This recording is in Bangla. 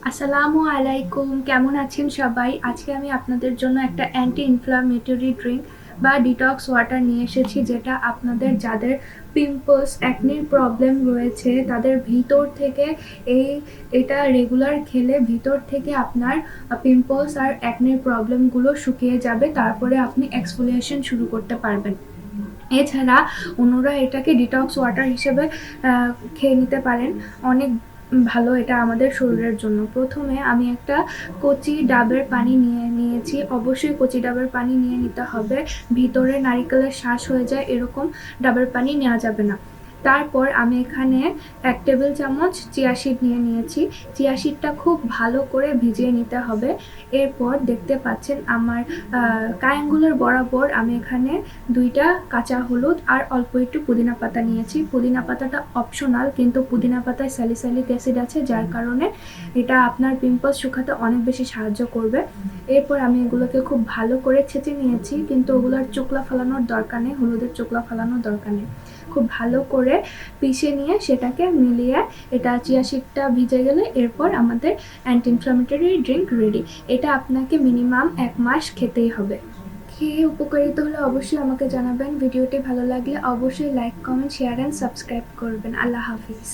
আসসালামু আলাইকুম, কেমন আছেন সবাই? আজকে আমি আপনাদের জন্য একটা অ্যান্টি ইনফ্লামেটরি ড্রিঙ্ক বা ডিটক্স ওয়াটার নিয়ে এসেছি, যেটা আপনাদের যাদের পিম্পলস, অ্যাকনির প্রবলেম রয়েছে তাদের ভিতর থেকে এটা রেগুলার খেলে ভিতর থেকে আপনার পিম্পলস আর অ্যাকনির প্রবলেমগুলো শুকিয়ে যাবে। তারপরে আপনি এক্সফোলিয়েশন শুরু করতে পারবেন। এছাড়া অন্যরা এটাকে ডিটক্স ওয়াটার হিসেবে খেয়ে নিতে পারেন। অনেক ভালো এটা আমাদের শরীরের জন্য। প্রথমে আমি একটা কচি ডাবের পানি নিয়েছি। অবশ্যই কচি ডাবের পানি নিয়ে নিতে হবে, ভিতরে নারিকেলের শ্বাস হয়ে যায় এরকম ডাবের পানি নেওয়া যাবে না। তারপর আমি এখানে 1 টেবিল চামচ চিয়া সিড নিয়েছি। চিয়া সিডটা খুব ভালো করে ভিজিয়ে নিতে হবে। এরপর দেখতে পাচ্ছেন আমার কায়াঙ্গুলের বরাবর আমি এখানে 2টা কাঁচা হলুদ আর অল্প একটু পুদিনা পাতা নিয়েছি। পুদিনা পাতাটা অপশনাল, কিন্তু পুদিনা পাতায় স্যালিসাইলিক অ্যাসিড আছে, যার কারণে এটা আপনার পিম্পলস শুকাতে অনেক বেশি সাহায্য করবে। এরপর আমি এগুলোকে খুব ভালো করে ছেঁচে নিয়েছি, কিন্তু ওগুলোর চোকলা ফেলানোর দরকার নেই, হলুদের চোকলা ফেলানোর দরকার নেই। খুব ভালো করে পিষে নিয়ে সেটাকে মিলিয়ে এটা চিয়া সিডটা ভিজে গেলে এরপর আমাদের অ্যান্টি ইনফ্লামেটরি ড্রিঙ্ক রেডি। এটা আপনাকে মিনিমাম 1 মাস খেতেই হবে। খেয়ে উপকারিত হলে অবশ্যই আমাকে জানাবেন। ভিডিওটি ভালো লাগলে অবশ্যই like, comment, share and subscribe করবেন। আল্লাহ হাফিজ।